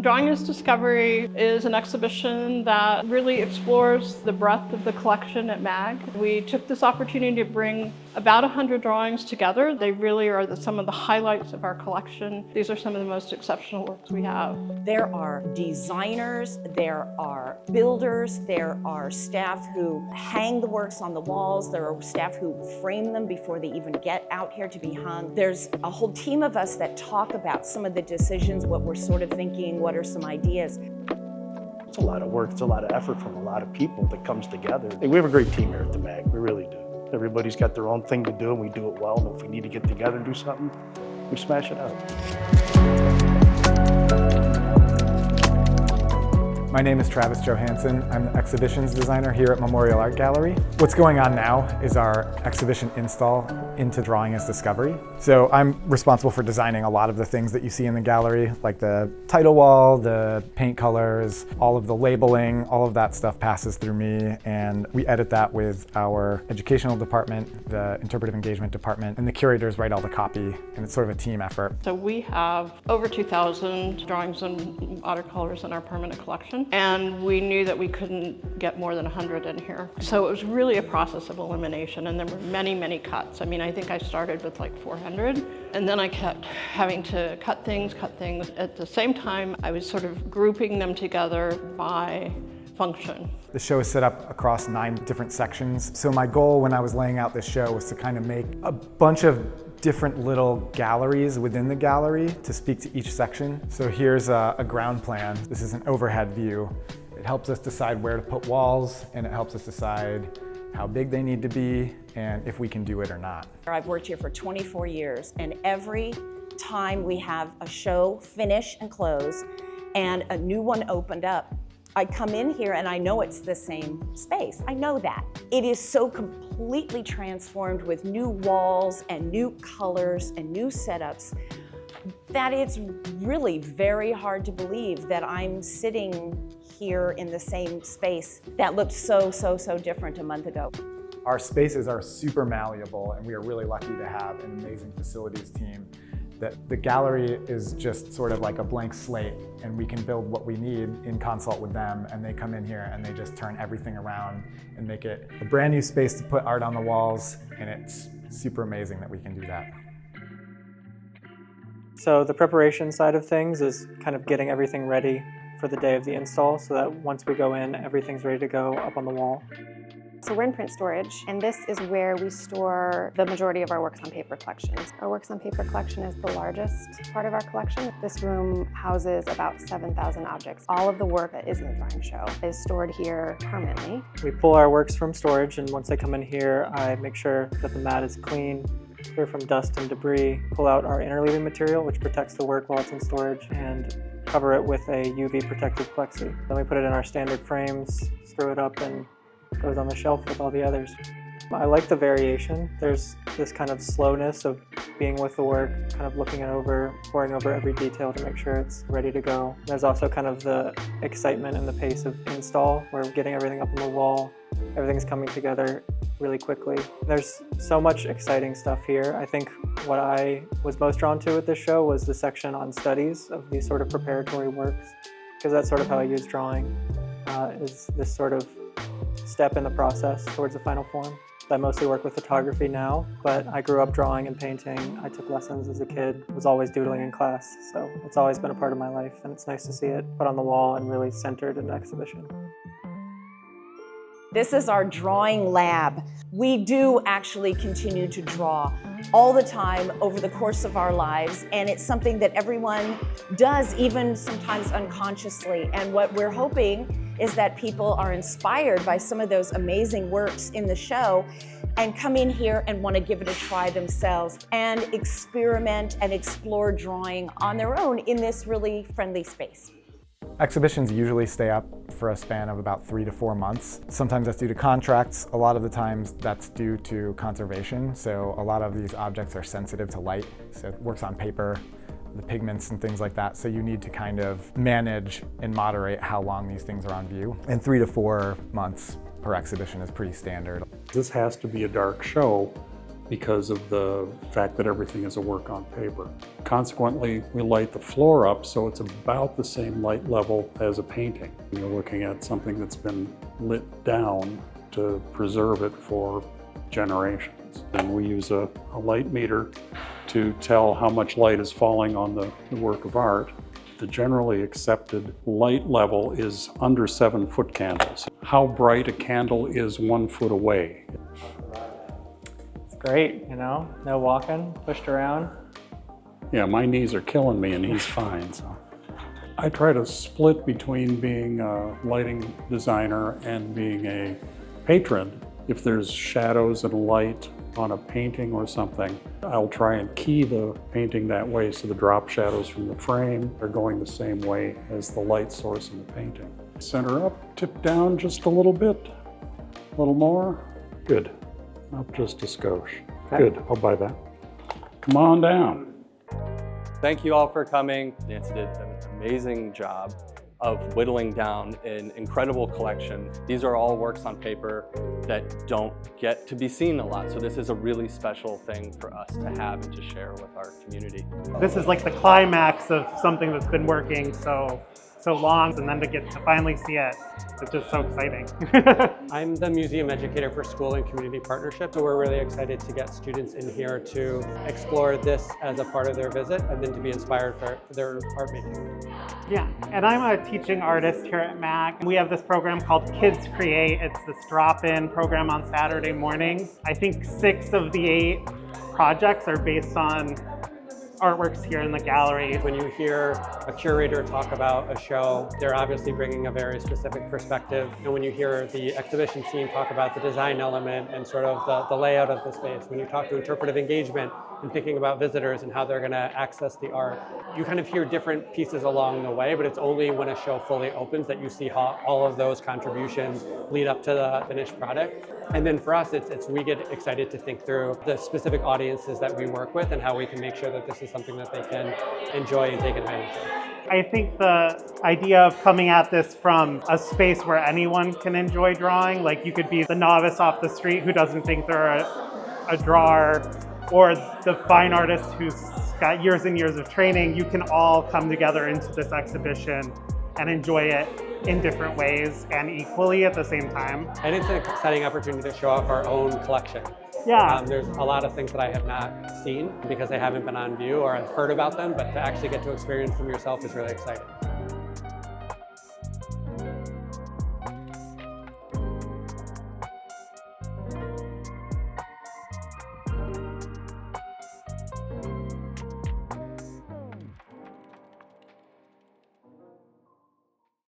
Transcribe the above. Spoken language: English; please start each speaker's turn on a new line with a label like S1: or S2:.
S1: Drawing as Discovery is an exhibition that really explores the breadth of the collection at MAG. We took this opportunity to bring about 100 drawings together. They really are some of the highlights of our collection. These are some of the most exceptional works we have.
S2: There are designers, there are builders, there are staff who hang the works on the walls, there are staff who frame them before they even get out here to be hung. There's a whole team of us that talk about some of the decisions, what we're sort of thinking, what are some ideas.
S3: It's a lot of work, it's a lot of effort from a lot of people that comes together. We have a great team here at the MAG, we really do. Everybody's got their own thing to do and we do it well, and if we need to get together and do something, we smash it out.
S4: My name is Travis Johansson. I'm the exhibitions designer here at Memorial Art Gallery. What's going on now is our exhibition install into Drawing as Discovery. So I'm responsible for designing a lot of the things that you see in the gallery, like the title wall, the paint colors, all of the labeling, all of that stuff passes through me, and we edit that with our educational department, the interpretive engagement department, and the curators write all the copy, and it's sort of a team effort.
S1: So we have over 2,000 drawings and watercolors in our permanent collection. And we knew that we couldn't get more than 100 in here. So it was really a process of elimination, and there were many, many cuts. I mean, I think I started with like 400, and then I kept having to cut things. At the same time, I was sort of grouping them together by function.
S4: The show is set up across 9 different sections. So my goal when I was laying out this show was to kind of make a bunch of different little galleries within the gallery to speak to each section. So here's a ground plan. This is an overhead view. It helps us decide where to put walls, and it helps us decide how big they need to be and if we can do it or not.
S2: I've worked here for 24 years, and every time we have a show finish and close and a new one opened up, I come in here and I know it's the same space. I know that. It is so completely transformed with new walls and new colors and new setups that it's really very hard to believe that I'm sitting here in the same space that looked so different a month ago.
S4: Our spaces are super malleable, and we are really lucky to have an amazing facilities team. That the gallery is just sort of like a blank slate, and we can build what we need in consult with them, and they come in here and they just turn everything around and make it a brand new space to put art on the walls, and it's super amazing that we can do that.
S5: So the preparation side of things is kind of getting everything ready for the day of the install so that once we go in, everything's ready to go up on the wall.
S6: So we're in print storage, and this is where we store the majority of our works on paper collections. Our works on paper collection is the largest part of our collection. This room houses about 7,000 objects. All of the work that is in the drawing show is stored here permanently.
S5: We pull our works from storage, and once they come in here, I make sure that the mat is clean, clear from dust and debris, pull out our interleaving material, which protects the work while it's in storage, and cover it with a UV protective plexi. Then we put it in our standard frames, screw it up, and it goes on the shelf with all the others. I like the variation. There's this kind of slowness of being with the work, kind of looking it over, poring over every detail to make sure it's ready to go. There's also kind of the excitement and the pace of install, where we're getting everything up on the wall, everything's coming together really quickly. There's so much exciting stuff here. I think what I was most drawn to with this show was the section on studies of these sort of preparatory works, because that's sort of how I use drawing, is this sort of step in the process towards the final form. I mostly work with photography now, but I grew up drawing and painting. I took lessons as a kid, was always doodling in class, so it's always been a part of my life, and it's nice to see it put on the wall and really centered in the exhibition.
S2: This is our drawing lab. We do actually continue to draw all the time over the course of our lives, and it's something that everyone does, even sometimes unconsciously. And what we're hoping is that people are inspired by some of those amazing works in the show and come in here and want to give it a try themselves and experiment and explore drawing on their own in this really friendly space.
S4: Exhibitions usually stay up for a span of about 3 to 4 months. Sometimes that's due to contracts. A lot of the times that's due to conservation. So a lot of these objects are sensitive to light. So it works on paper, the pigments and things like that. So you need to kind of manage and moderate how long these things are on view. And 3 to 4 months per exhibition is pretty standard.
S3: This has to be a dark show
S7: because of the fact that everything is a work on paper. Consequently, we light the floor up so it's about the same light level as a painting. You're looking at something that's been lit down to preserve it for generations. And we use a light meter to tell how much light is falling on the work of art. The generally accepted light level is under 7-foot candles. How bright a candle is 1 foot away.
S5: It's great, you know, no walking, pushed around.
S7: Yeah, my knees are killing me and he's fine. So I try to split between being a lighting designer and being a patron. If there's shadows and light on a painting or something, I'll try and key the painting that way so the drop shadows from the frame are going the same way as the light source in the painting. Center up, tip down just a little bit, a little more. Good. Up just a skosh. Good, I'll buy that. Come on down.
S8: Thank you all for coming. Nancy did an amazing job of whittling down an incredible collection. These are all works on paper that don't get to be seen a lot. So this is a really special thing for us to have and to share with our community.
S9: This is like the climax of something that's been working so long, and then to get to finally see it, it's just so exciting.
S5: I'm the museum educator for School and Community Partnership, so we're really excited to get students in here to explore this as a part of their visit and then to be inspired for their art making.
S9: Yeah, and I'm a teaching artist here at MAC. We have this program called Kids Create. It's this drop-in program on Saturday mornings. I think 6 of the 8 projects are based on artworks here in the gallery.
S5: When you hear a curator talk about a show, they're obviously bringing a very specific perspective. And when you hear the exhibition team talk about the design element and sort of the layout of the space, when you talk to interpretive engagement and thinking about visitors and how they're going to access the art, you kind of hear different pieces along the way, but it's only when a show fully opens that you see how all of those contributions lead up to the finished product. And then for us, we get excited to think through the specific audiences that we work with and how we can make sure that this is something that they can enjoy and take advantage of.
S9: I think the idea of coming at this from a space where anyone can enjoy drawing, like you could be the novice off the street who doesn't think they're a drawer, or the fine artist who's got years and years of training, you can all come together into this exhibition and enjoy it in different ways and equally at the same time.
S5: And it's an exciting opportunity to show off our own collection.
S9: Yeah.
S5: There's a lot of things that I have not seen because they haven't been on view or I've heard about them, but to actually get to experience them yourself is really exciting.